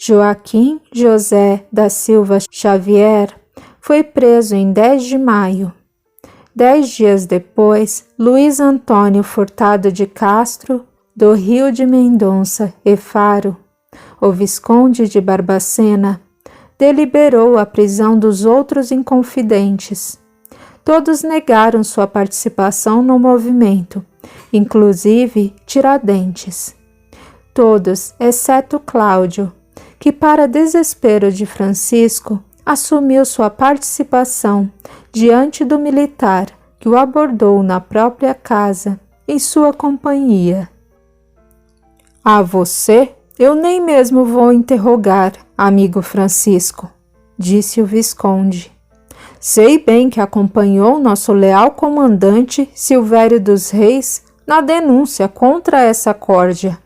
Joaquim José da Silva Xavier foi preso em 10 de maio. 10 dias depois, Luiz Antônio Furtado de Castro, do Rio de Mendonça e Faro, o Visconde de Barbacena, deliberou a prisão dos outros inconfidentes. Todos negaram sua participação no movimento, inclusive Tiradentes. Todos, exceto Cláudio, que, para desespero de Francisco, assumiu sua participação diante do militar que o abordou na própria casa, em sua companhia. A você eu nem mesmo vou interrogar, amigo Francisco, disse o Visconde. Sei bem que acompanhou nosso leal comandante Silvério dos Reis na denúncia contra essa corja.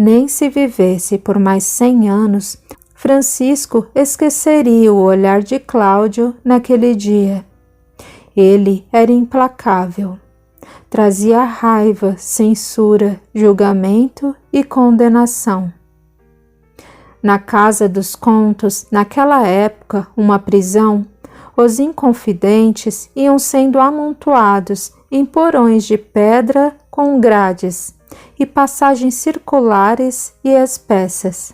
Nem se vivesse por mais 100 anos, Francisco esqueceria o olhar de Cláudio naquele dia. Ele era implacável. Trazia raiva, censura, julgamento e condenação. Na Casa dos Contos, naquela época, uma prisão, os inconfidentes iam sendo amontoados em porões de pedra com grades e passagens circulares e espessas.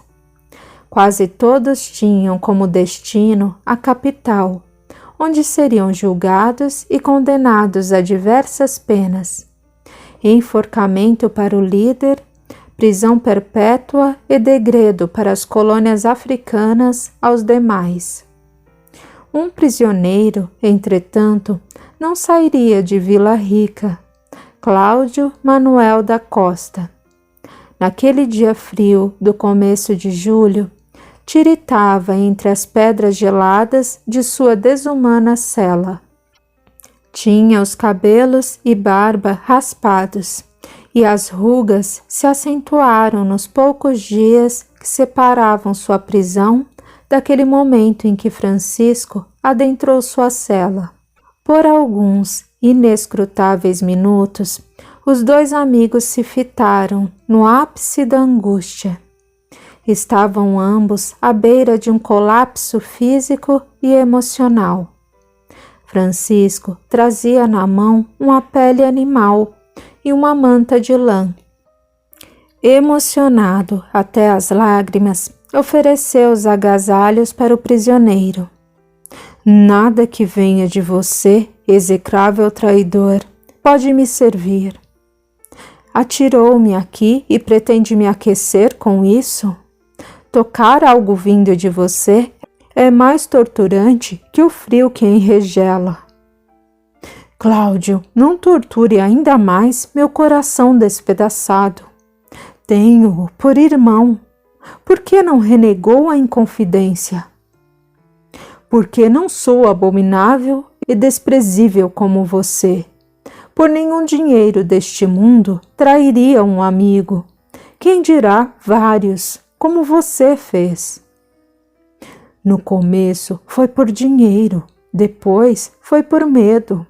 Quase todos tinham como destino a capital, onde seriam julgados e condenados a diversas penas: enforcamento para o líder, prisão perpétua e degredo para as colônias africanas aos demais. Um prisioneiro, entretanto, não sairia de Vila Rica: Cláudio Manuel da Costa. Naquele dia frio do começo de julho, tiritava entre as pedras geladas de sua desumana cela. Tinha os cabelos e barba raspados, e as rugas se acentuaram nos poucos dias que separavam sua prisão daquele momento em que Francisco adentrou sua cela. Por alguns inescrutáveis minutos, os dois amigos se fitaram no ápice da angústia. Estavam ambos à beira de um colapso físico e emocional. Francisco trazia na mão uma pele animal e uma manta de lã. Emocionado até as lágrimas, ofereceu os agasalhos para o prisioneiro. Nada que venha de você, execrável traidor, pode me servir. Atirou-me aqui e pretende me aquecer com isso? Tocar algo vindo de você é mais torturante que o frio que enregela. Cláudio, não torture ainda mais meu coração despedaçado. Tenho-o por irmão. Por que não renegou a inconfidência? Porque não sou abominável e desprezível como você. Por nenhum dinheiro deste mundo trairia um amigo. Quem dirá vários, como você fez. No começo foi por dinheiro, depois foi por medo.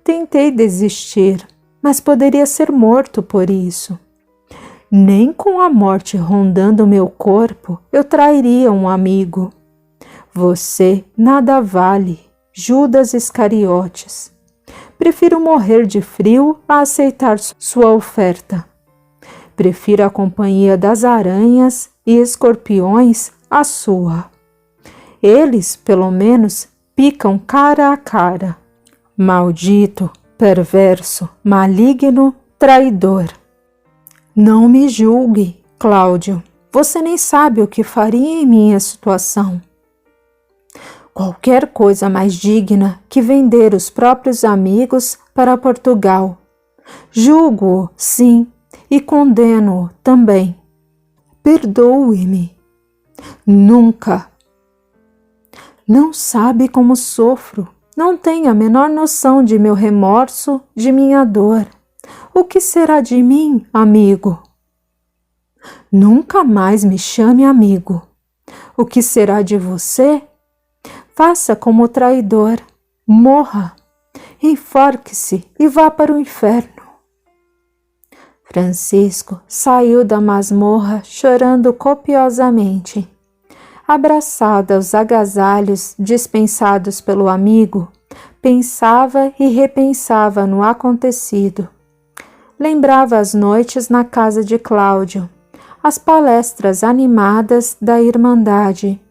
Tentei desistir, mas poderia ser morto por isso. Nem com a morte rondando meu corpo eu trairia um amigo. Você nada vale, Judas Iscariotes. Prefiro morrer de frio a aceitar sua oferta. Prefiro a companhia das aranhas e escorpiões à sua. Eles, pelo menos, picam cara a cara. Maldito, perverso, maligno, traidor. Não me julgue, Cláudio. Você nem sabe o que faria em minha situação. Qualquer coisa mais digna que vender os próprios amigos para Portugal. Julgo-o, sim, e condeno-o também. Perdoe-me. Nunca. Não sabe como sofro. Não tem a menor noção de meu remorso, de minha dor. O que será de mim, amigo? Nunca mais me chame amigo. O que será de você? Faça como o traidor. Morra. Enforque-se e vá para o inferno. Francisco saiu da masmorra chorando copiosamente. Abraçado aos agasalhos dispensados pelo amigo, pensava e repensava no acontecido. Lembrava as noites na casa de Cláudio, as palestras animadas da Irmandade,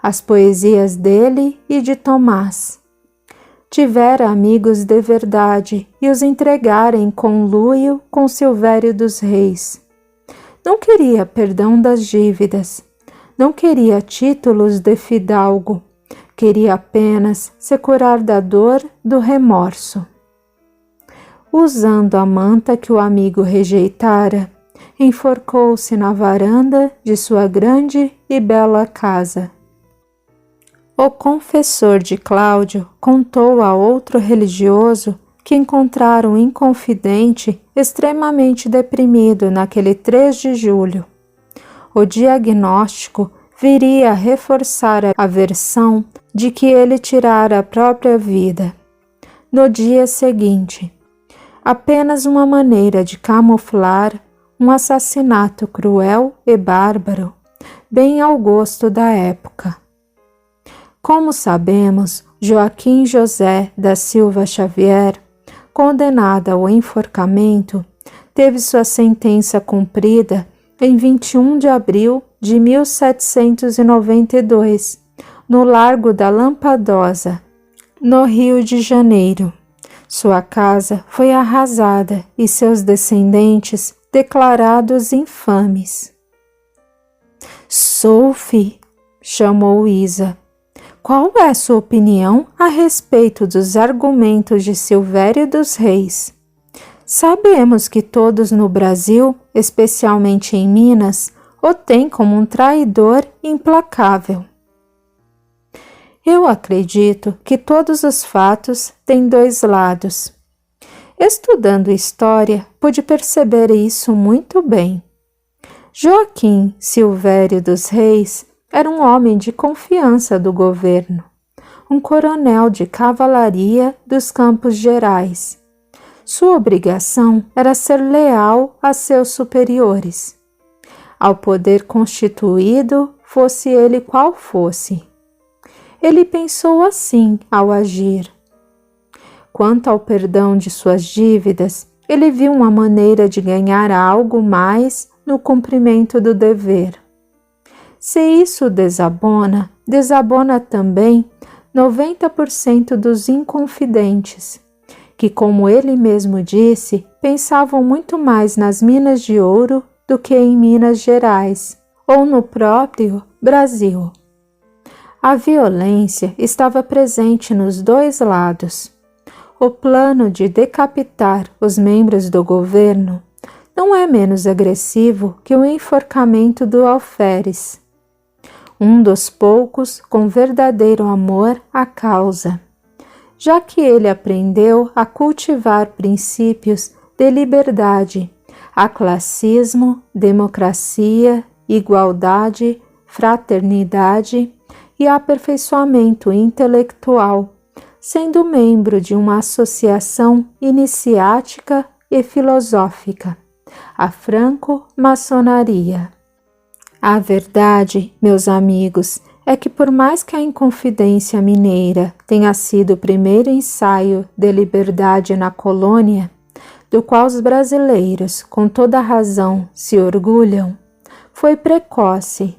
as poesias dele e de Tomás. Tivera amigos de verdade e os entregara em conluio com Silvério dos Reis. Não queria perdão das dívidas, não queria títulos de fidalgo, queria apenas se curar da dor do remorso. Usando a manta que o amigo rejeitara, enforcou-se na varanda de sua grande e bela casa. O confessor de Cláudio contou a outro religioso que encontrara um inconfidente extremamente deprimido naquele 3 de julho. O diagnóstico viria a reforçar a versão de que ele tirara a própria vida. No dia seguinte, apenas uma maneira de camuflar um assassinato cruel e bárbaro, bem ao gosto da época. Como sabemos, Joaquim José da Silva Xavier, condenado ao enforcamento, teve sua sentença cumprida em 21 de abril de 1792, no Largo da Lampadosa, no Rio de Janeiro. Sua casa foi arrasada e seus descendentes declarados infames. Sophie, chamou Isa, qual é sua opinião a respeito dos argumentos de Silvério dos Reis? Sabemos que todos no Brasil, especialmente em Minas, o têm como um traidor implacável. Eu acredito que todos os fatos têm 2 lados. Estudando história, pude perceber isso muito bem. Joaquim Silvério dos Reis era um homem de confiança do governo, um coronel de cavalaria dos Campos Gerais. Sua obrigação era ser leal a seus superiores, ao poder constituído, fosse ele qual fosse. Ele pensou assim ao agir. Quanto ao perdão de suas dívidas, ele viu uma maneira de ganhar algo mais no cumprimento do dever. Se isso desabona, desabona também 90% dos inconfidentes, que, como ele mesmo disse, pensavam muito mais nas minas de ouro do que em Minas Gerais ou no próprio Brasil. A violência estava presente nos 2 lados. O plano de decapitar os membros do governo não é menos agressivo que o enforcamento do alferes, um dos poucos com verdadeiro amor à causa, já que ele aprendeu a cultivar princípios de liberdade, aclassismo, democracia, igualdade, fraternidade e aperfeiçoamento intelectual, sendo membro de uma associação iniciática e filosófica, a franco-maçonaria. A verdade, meus amigos, é que por mais que a Inconfidência Mineira tenha sido o primeiro ensaio de liberdade na colônia, do qual os brasileiros, com toda razão, se orgulham, foi precoce.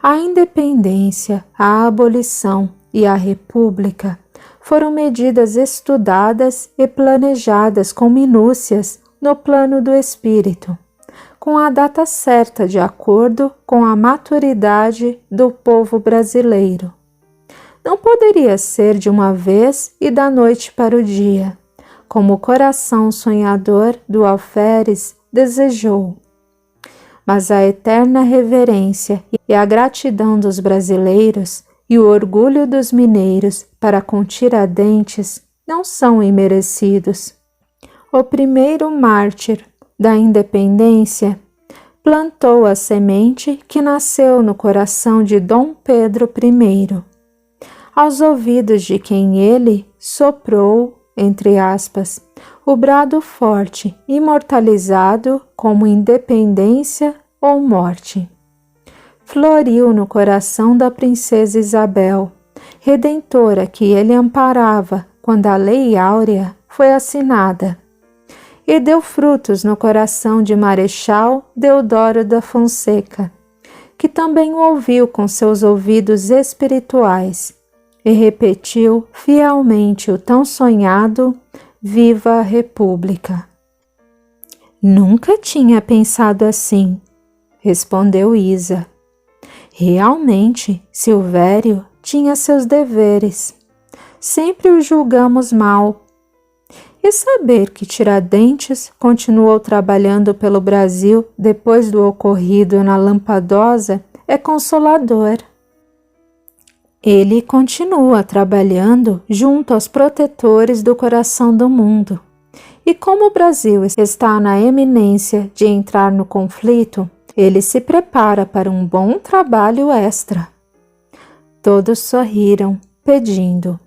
A independência, a abolição e a república foram medidas estudadas e planejadas com minúcias no plano do espírito, com a data certa de acordo com a maturidade do povo brasileiro. Não poderia ser de uma vez e da noite para o dia, como o coração sonhador do alferes desejou. Mas a eterna reverência e a gratidão dos brasileiros e o orgulho dos mineiros para com Tiradentes não são imerecidos. O primeiro mártir da independência plantou a semente que nasceu no coração de Dom Pedro I, aos ouvidos de quem ele soprou, entre aspas, o brado forte, imortalizado como independência ou morte. Floriu no coração da princesa Isabel, redentora que ele amparava quando a Lei Áurea foi assinada, e deu frutos no coração de Marechal Deodoro da Fonseca, que também o ouviu com seus ouvidos espirituais e repetiu fielmente o tão sonhado Viva a República. Nunca tinha pensado assim, respondeu Isa. Realmente, Silvério tinha seus deveres. Sempre o julgamos mal. E saber que Tiradentes continuou trabalhando pelo Brasil depois do ocorrido na Lampadosa é consolador. Ele continua trabalhando junto aos protetores do coração do mundo. E como o Brasil está na eminência de entrar no conflito, ele se prepara para um bom trabalho extra. Todos sorriram, pedindo: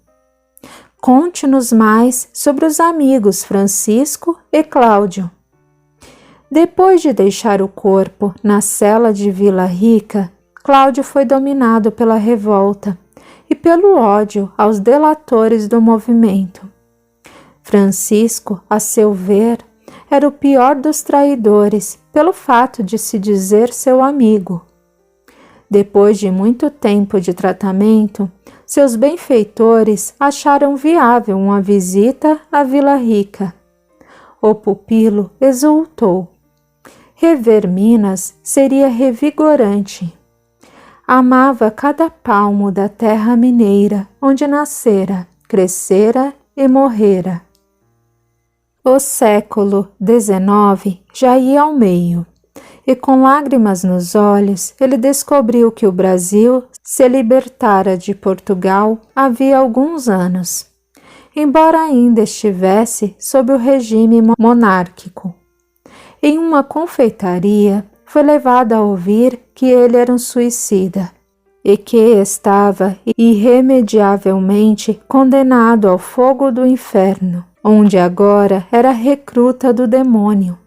conte-nos mais sobre os amigos Francisco e Cláudio. Depois de deixar o corpo na cela de Vila Rica, Cláudio foi dominado pela revolta e pelo ódio aos delatores do movimento. Francisco, a seu ver, era o pior dos traidores pelo fato de se dizer seu amigo. Depois de muito tempo de tratamento, seus benfeitores acharam viável uma visita à Vila Rica. O pupilo exultou. Rever Minas seria revigorante. Amava cada palmo da terra mineira onde nascera, crescera e morrera. O século XIX já ia ao meio, e com lágrimas nos olhos ele descobriu que o Brasil se libertara de Portugal havia alguns anos, embora ainda estivesse sob o regime monárquico. Em uma confeitaria foi levado a ouvir que ele era um suicida e que estava irremediavelmente condenado ao fogo do inferno, onde agora era recruta do demônio.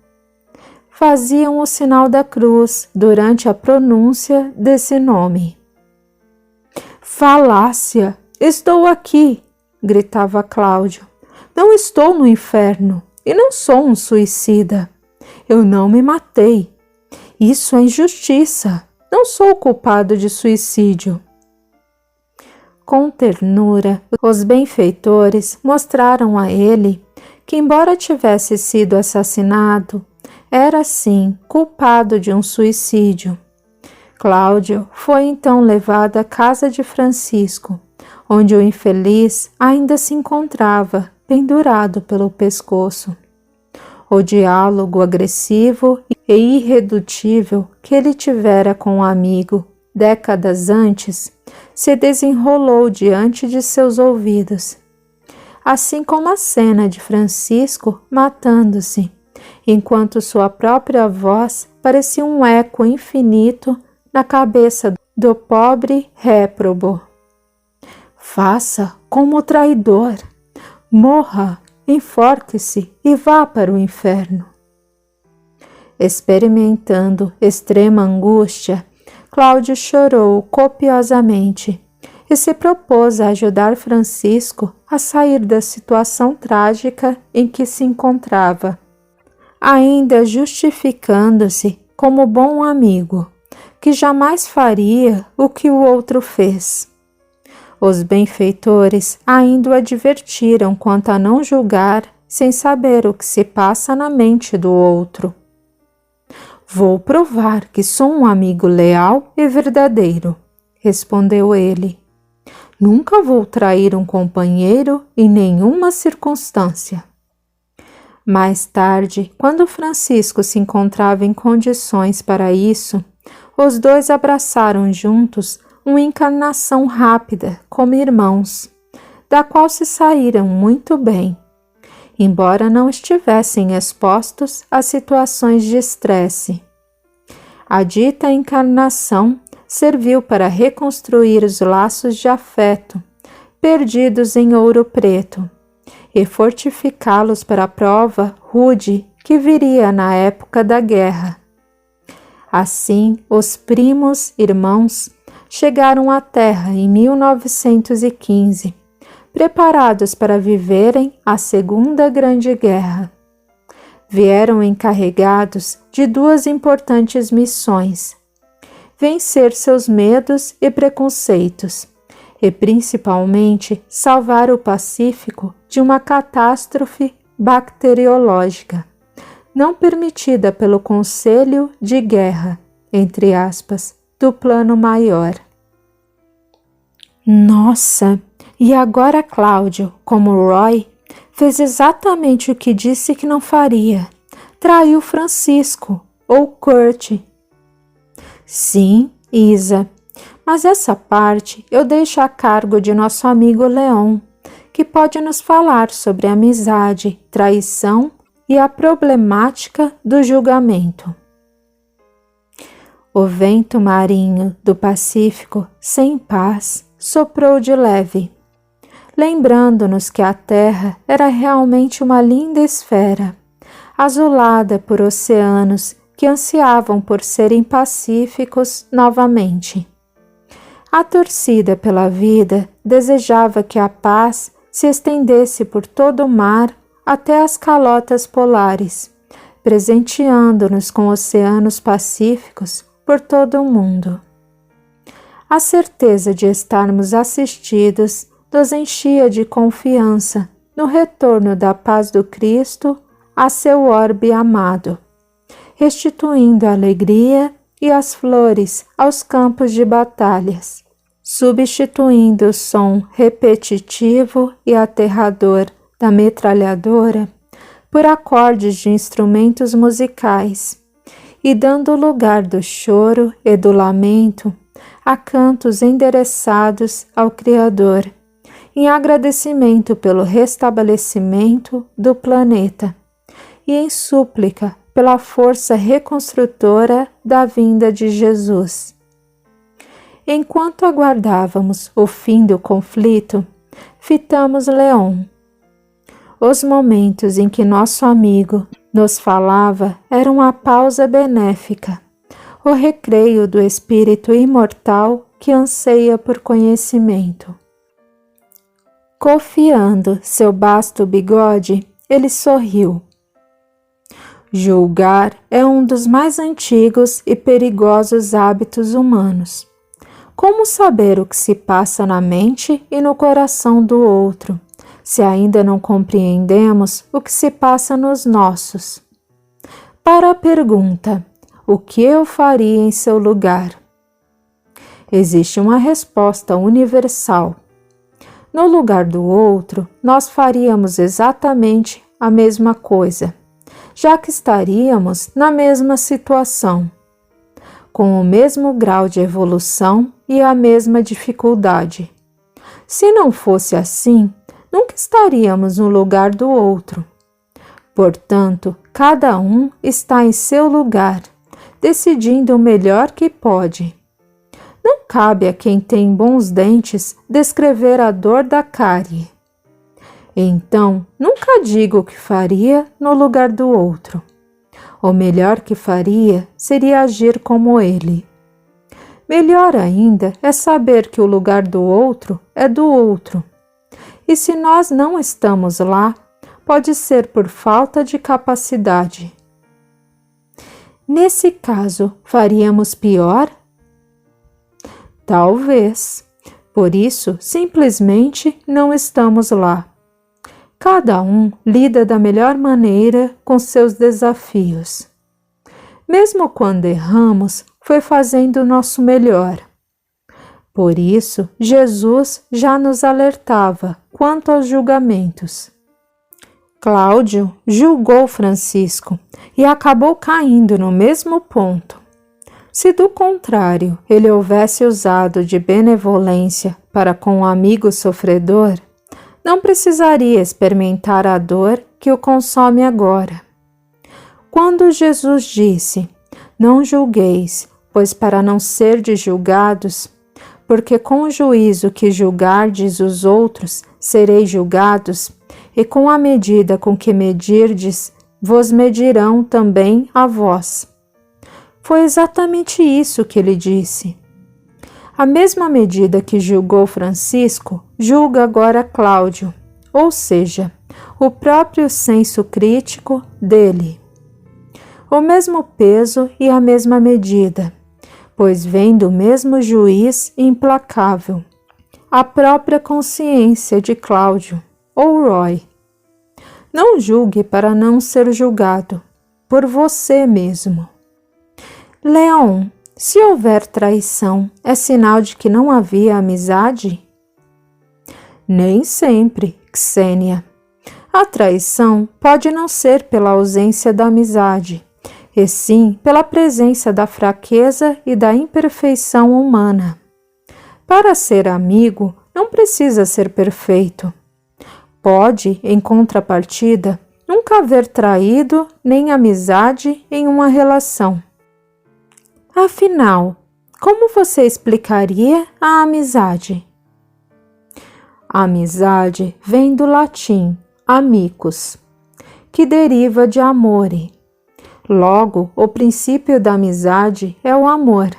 Faziam o sinal da cruz durante a pronúncia desse nome. Falácia! Estou aqui! Gritava Cláudio. Não estou no inferno e não sou um suicida. Eu não me matei. Isso é injustiça. Não sou culpado de suicídio. Com ternura, os benfeitores mostraram a ele que, embora tivesse sido assassinado, era sim culpado de um suicídio. Cláudio foi então levado à casa de Francisco, onde o infeliz ainda se encontrava pendurado pelo pescoço. O diálogo agressivo e irredutível que ele tivera com o amigo décadas antes se desenrolou diante de seus ouvidos, assim como a cena de Francisco matando-se, enquanto sua própria voz parecia um eco infinito na cabeça do pobre réprobo. Faça como o traidor, morra, enforque-se e vá para o inferno. Experimentando extrema angústia, Cláudio chorou copiosamente e se propôs a ajudar Francisco a sair da situação trágica em que se encontrava, ainda justificando-se como bom amigo, que jamais faria o que o outro fez. Os benfeitores ainda o advertiram quanto a não julgar sem saber o que se passa na mente do outro. Vou provar que sou um amigo leal e verdadeiro, respondeu ele. Nunca vou trair um companheiro em nenhuma circunstância. Mais tarde, quando Francisco se encontrava em condições para isso, os dois abraçaram juntos uma encarnação rápida como irmãos, da qual se saíram muito bem, embora não estivessem expostos a situações de estresse. A dita encarnação serviu para reconstruir os laços de afeto, perdidos em Ouro Preto, e fortificá-los para a prova rude que viria na época da guerra. Assim, os primos irmãos chegaram à Terra em 1915, preparados para viverem a Segunda Grande Guerra. Vieram encarregados de duas importantes missões: vencer seus medos e preconceitos, e principalmente salvar o Pacífico de uma catástrofe bacteriológica, não permitida pelo Conselho de Guerra, entre aspas, do Plano Maior. Nossa! E agora Cláudio, como Roy, fez exatamente o que disse que não faria. Traiu Francisco, ou Kurt. Sim, Isa, mas essa parte eu deixo a cargo de nosso amigo Leon, que pode nos falar sobre amizade, traição e a problemática do julgamento. O vento marinho do Pacífico, sem paz, soprou de leve, lembrando-nos que a Terra era realmente uma linda esfera, azulada por oceanos que ansiavam por serem pacíficos novamente. A torcida pela vida desejava que a paz se estendesse por todo o mar até as calotas polares, presenteando-nos com oceanos pacíficos por todo o mundo. A certeza de estarmos assistidos nos enchia de confiança no retorno da paz do Cristo a seu orbe amado, restituindo a alegria e as flores aos campos de batalhas, substituindo o som repetitivo e aterrador da metralhadora por acordes de instrumentos musicais, e dando lugar do choro e do lamento a cantos endereçados ao Criador, em agradecimento pelo restabelecimento do planeta e em súplica pela força reconstrutora da vinda de Jesus. Enquanto aguardávamos o fim do conflito, fitamos Leon. Os momentos em que nosso amigo nos falava eram uma pausa benéfica, o recreio do espírito imortal que anseia por conhecimento. Cofiando seu basto bigode, ele sorriu. Julgar é um dos mais antigos e perigosos hábitos humanos. Como saber o que se passa na mente e no coração do outro, se ainda não compreendemos o que se passa nos nossos? Para a pergunta, o que eu faria em seu lugar? Existe uma resposta universal. No lugar do outro, nós faríamos exatamente a mesma coisa, já que estaríamos na mesma situação, com o mesmo grau de evolução e a mesma dificuldade. Se não fosse assim, nunca estaríamos no lugar do outro. Portanto, cada um está em seu lugar, decidindo o melhor que pode. Não cabe a quem tem bons dentes descrever a dor da cárie. Então, nunca diga o que faria no lugar do outro. O melhor que faria seria agir como ele. Melhor ainda é saber que o lugar do outro é do outro. E se nós não estamos lá, pode ser por falta de capacidade. Nesse caso, faríamos pior? Talvez. Por isso, simplesmente não estamos lá. Cada um lida da melhor maneira com seus desafios. Mesmo quando erramos, foi fazendo o nosso melhor. Por isso, Jesus já nos alertava quanto aos julgamentos. Cláudio julgou Francisco e acabou caindo no mesmo ponto. Se do contrário ele houvesse usado de benevolência para com o amigo sofredor, não precisaria experimentar a dor que o consome agora. Quando Jesus disse, não julgueis, pois para não serdes julgados, porque com o juízo que julgardes os outros sereis julgados, e com a medida com que medirdes, vos medirão também a vós. Foi exatamente isso que ele disse. A mesma medida que julgou Francisco, julga agora Cláudio, ou seja, o próprio senso crítico dele. O mesmo peso e a mesma medida, pois vem do mesmo juiz implacável, a própria consciência de Cláudio, ou Roy. Não julgue para não ser julgado, por você mesmo. Leon, se houver traição, é sinal de que não havia amizade? Nem sempre, Xênia. A traição pode não ser pela ausência da amizade, e sim pela presença da fraqueza e da imperfeição humana. Para ser amigo, não precisa ser perfeito. Pode, em contrapartida, nunca haver traído nem amizade em uma relação. Afinal, como você explicaria a amizade? A amizade vem do latim amicus, que deriva de amore. Logo, o princípio da amizade é o amor.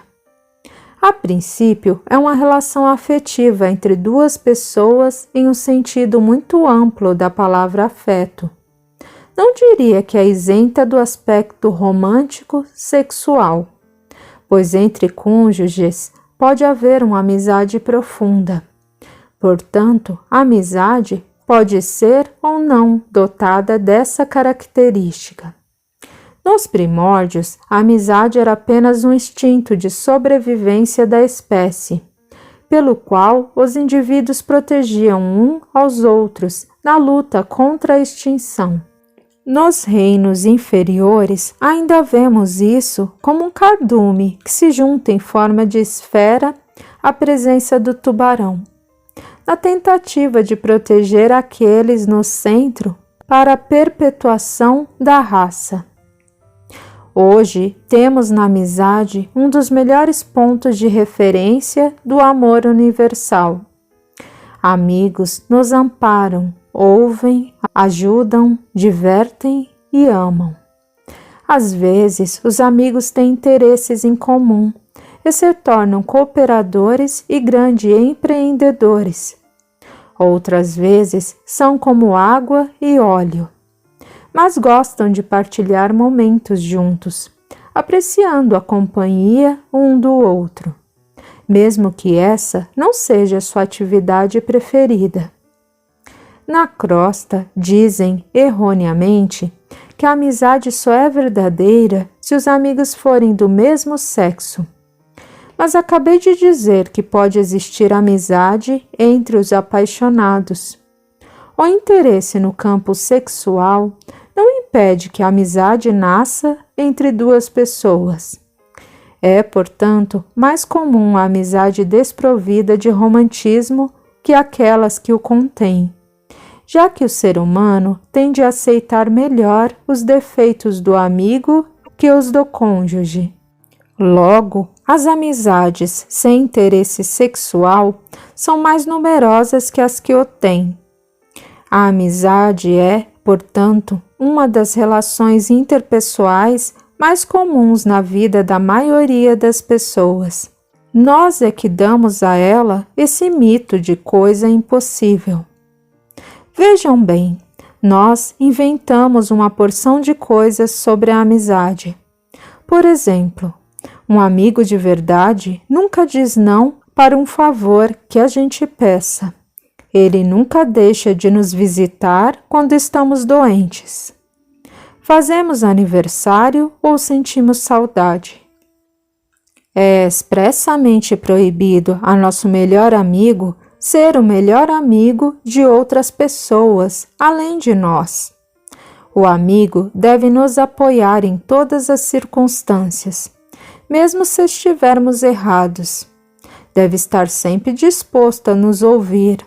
A princípio, é uma relação afetiva entre duas pessoas em um sentido muito amplo da palavra afeto. Não diria que é isenta do aspecto romântico sexual, pois entre cônjuges pode haver uma amizade profunda. Portanto, a amizade pode ser ou não dotada dessa característica. Nos primórdios, a amizade era apenas um instinto de sobrevivência da espécie, pelo qual os indivíduos protegiam um aos outros na luta contra a extinção. Nos reinos inferiores, ainda vemos isso como um cardume que se junta em forma de esfera à presença do tubarão, na tentativa de proteger aqueles no centro para a perpetuação da raça. Hoje, temos na amizade um dos melhores pontos de referência do amor universal. Amigos nos amparam, ouvem, ajudam, divertem e amam. Às vezes, os amigos têm interesses em comum e se tornam cooperadores e grandes empreendedores. Outras vezes, são como água e óleo, mas gostam de partilhar momentos juntos, apreciando a companhia um do outro, mesmo que essa não seja a sua atividade preferida. Na crosta, dizem erroneamente que a amizade só é verdadeira se os amigos forem do mesmo sexo. Mas acabei de dizer que pode existir amizade entre os apaixonados. O interesse no campo sexual não impede que a amizade nasça entre duas pessoas. É, portanto, mais comum a amizade desprovida de romantismo que aquelas que o contêm, já que o ser humano tende a aceitar melhor os defeitos do amigo que os do cônjuge. Logo, as amizades sem interesse sexual são mais numerosas que as que o têm. A amizade é, portanto, uma das relações interpessoais mais comuns na vida da maioria das pessoas. Nós é que damos a ela esse mito de coisa impossível. Vejam bem, nós inventamos uma porção de coisas sobre a amizade. Por exemplo, um amigo de verdade nunca diz não para um favor que a gente peça. Ele nunca deixa de nos visitar quando estamos doentes. Fazemos aniversário ou sentimos saudade. É expressamente proibido a nosso melhor amigo ser o melhor amigo de outras pessoas, além de nós. O amigo deve nos apoiar em todas as circunstâncias, mesmo se estivermos errados. Deve estar sempre disposto a nos ouvir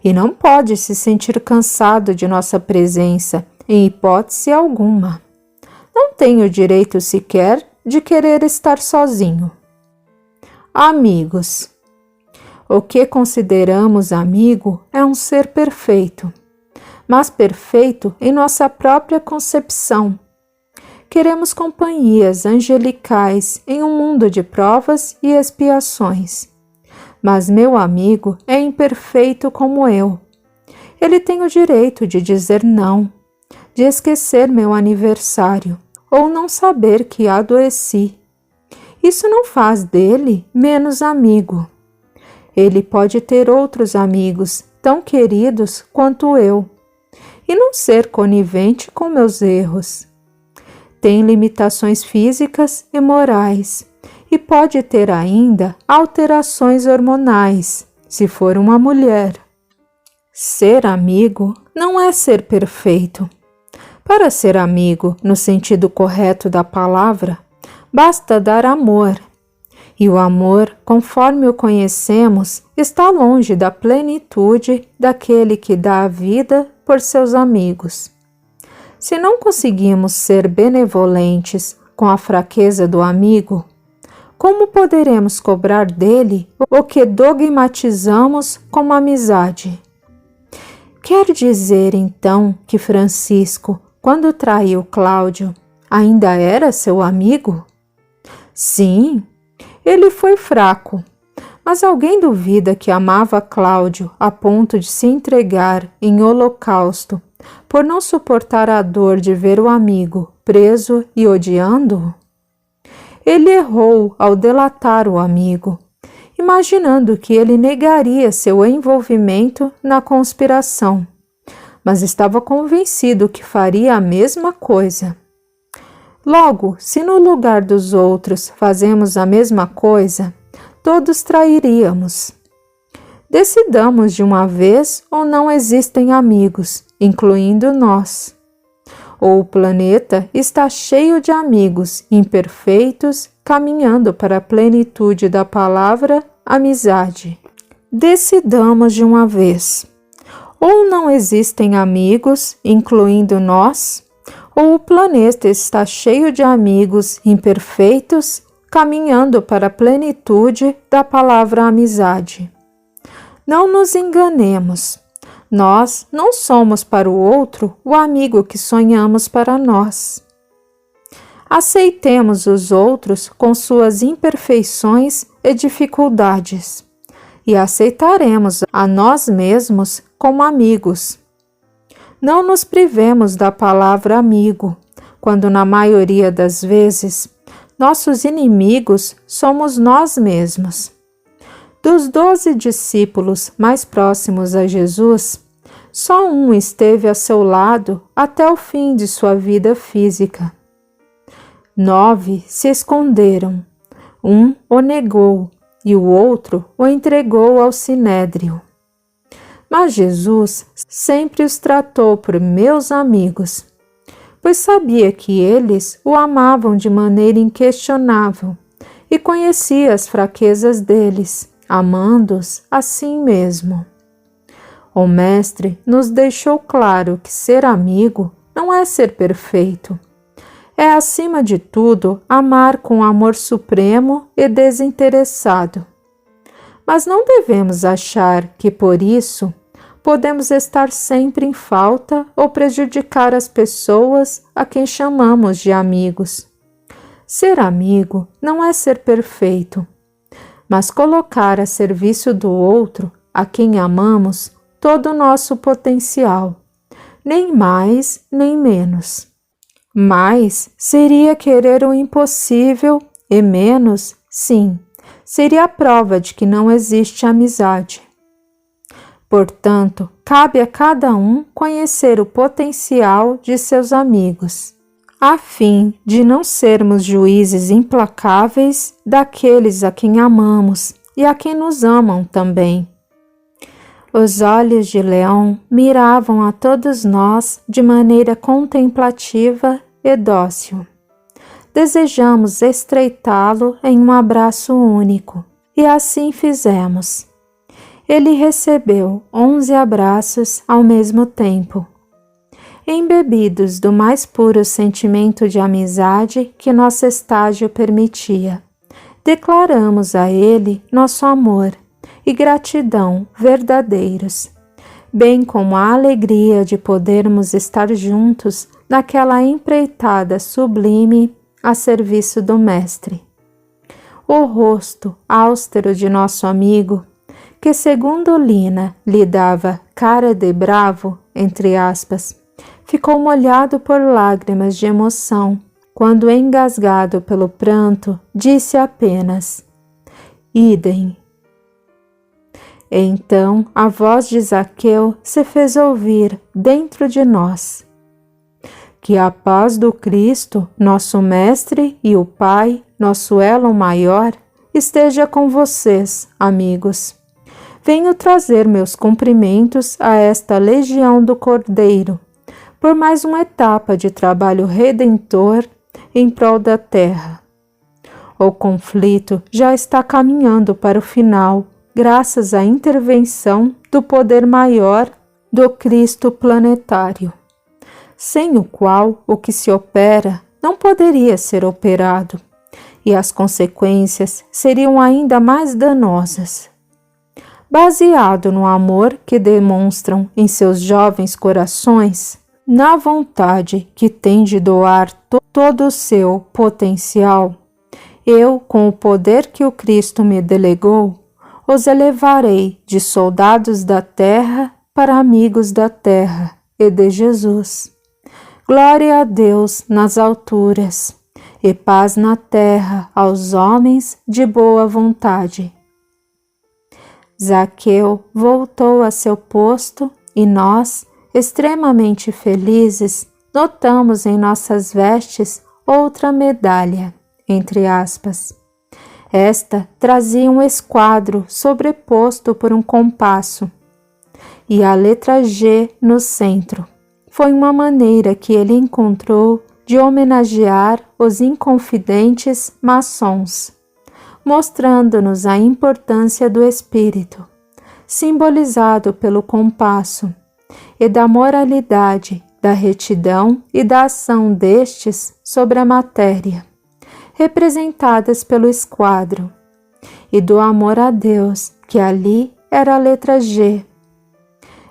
e não pode se sentir cansado de nossa presença, em hipótese alguma. Não tem o direito sequer de querer estar sozinho. Amigos. O que consideramos amigo é um ser perfeito, mas perfeito em nossa própria concepção. Queremos companhias angelicais em um mundo de provas e expiações. Mas meu amigo é imperfeito como eu. Ele tem o direito de dizer não, de esquecer meu aniversário, ou não saber que adoeci. Isso não faz dele menos amigo. Ele pode ter outros amigos tão queridos quanto eu, e não ser conivente com meus erros. Tem limitações físicas e morais, e pode ter ainda alterações hormonais, se for uma mulher. Ser amigo não é ser perfeito. Para ser amigo, no sentido correto da palavra, basta dar amor. E o amor, conforme o conhecemos, está longe da plenitude daquele que dá a vida por seus amigos. Se não conseguimos ser benevolentes com a fraqueza do amigo, como poderemos cobrar dele o que dogmatizamos como amizade? Quer dizer, então, que Francisco, quando traiu Cláudio, ainda era seu amigo? Sim, ele foi fraco, mas alguém duvida que amava Cláudio a ponto de se entregar em holocausto por não suportar a dor de ver o amigo preso e odiando-o? Ele errou ao delatar o amigo, imaginando que ele negaria seu envolvimento na conspiração, mas estava convencido que faria a mesma coisa. Logo, se no lugar dos outros fazemos a mesma coisa, todos trairíamos. Decidamos de uma vez ou não existem amigos, incluindo nós. Ou o planeta está cheio de amigos imperfeitos caminhando para a plenitude da palavra amizade. Decidamos de uma vez. Ou não existem amigos, incluindo nós, ou o planeta está cheio de amigos imperfeitos caminhando para a plenitude da palavra amizade. Não nos enganemos. Nós não somos para o outro o amigo que sonhamos para nós. Aceitemos os outros com suas imperfeições e dificuldades, e aceitaremos a nós mesmos como amigos. Não nos privemos da palavra amigo, quando na maioria das vezes nossos inimigos somos nós mesmos. Dos 12 discípulos mais próximos a Jesus, só um esteve a seu lado até o fim de sua vida física. 9 se esconderam, um o negou e o outro o entregou ao sinédrio. Mas Jesus sempre os tratou por meus amigos, pois sabia que eles o amavam de maneira inquestionável e conhecia as fraquezas deles, amando-os assim mesmo. O Mestre nos deixou claro que ser amigo não é ser perfeito. É, acima de tudo, amar com amor supremo e desinteressado. Mas não devemos achar que, por isso, podemos estar sempre em falta ou prejudicar as pessoas a quem chamamos de amigos. Ser amigo não é ser perfeito, mas colocar a serviço do outro, a quem amamos, todo o nosso potencial, nem mais nem menos. Mais seria querer o impossível e menos, sim, seria a prova de que não existe amizade. Portanto, cabe a cada um conhecer o potencial de seus amigos, a fim de não sermos juízes implacáveis daqueles a quem amamos e a quem nos amam também. Os olhos de Leão miravam a todos nós de maneira contemplativa e dócil. Desejamos estreitá-lo em um abraço único, e assim fizemos. Ele recebeu 11 abraços ao mesmo tempo. Embebidos do mais puro sentimento de amizade que nosso estágio permitia, declaramos a ele nosso amor e gratidão verdadeiros, bem como a alegria de podermos estar juntos naquela empreitada sublime a serviço do Mestre. O rosto austero de nosso amigo, que segundo Lina lhe dava cara de bravo, entre aspas, ficou molhado por lágrimas de emoção, quando, engasgado pelo pranto, disse apenas: idem. Então a voz de Zaqueu se fez ouvir dentro de nós. Que a paz do Cristo, nosso Mestre e o Pai, nosso elo maior, esteja com vocês, amigos. Venho trazer meus cumprimentos a esta legião do Cordeiro, por mais uma etapa de trabalho redentor em prol da terra. O conflito já está caminhando para o final, graças à intervenção do poder maior do Cristo planetário, sem o qual o que se opera não poderia ser operado, e as consequências seriam ainda mais danosas. Baseado no amor que demonstram em seus jovens corações, na vontade que tem de doar todo o seu potencial, eu, com o poder que o Cristo me delegou, os elevarei de soldados da terra para amigos da terra e de Jesus. Glória a Deus nas alturas e paz na terra aos homens de boa vontade. Zaqueu voltou a seu posto e nós, extremamente felizes, notamos em nossas vestes outra medalha, entre aspas. Esta trazia um esquadro sobreposto por um compasso e a letra G no centro. Foi uma maneira que ele encontrou de homenagear os inconfidentes maçons, mostrando-nos a importância do espírito, simbolizado pelo compasso, e da moralidade, da retidão e da ação destes sobre a matéria, representadas pelo esquadro, e do amor a Deus, que ali era a letra G.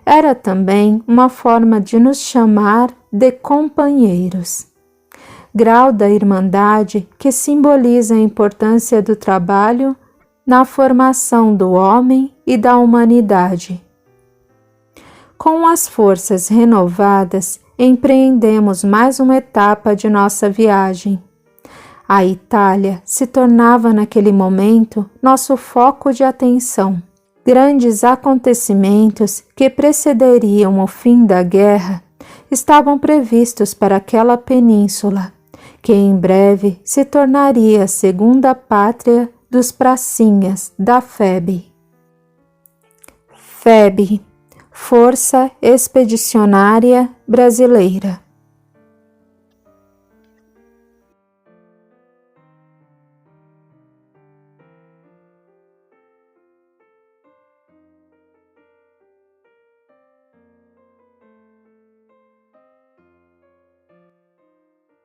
Era também uma forma de nos chamar de companheiros, grau da irmandade que simboliza a importância do trabalho na formação do homem e da humanidade. Com as forças renovadas, empreendemos mais uma etapa de nossa viagem. A Itália se tornava naquele momento nosso foco de atenção. Grandes acontecimentos que precederiam o fim da guerra estavam previstos para aquela península, que em breve se tornaria a segunda pátria dos pracinhas da FEB. FEB, Força Expedicionária Brasileira.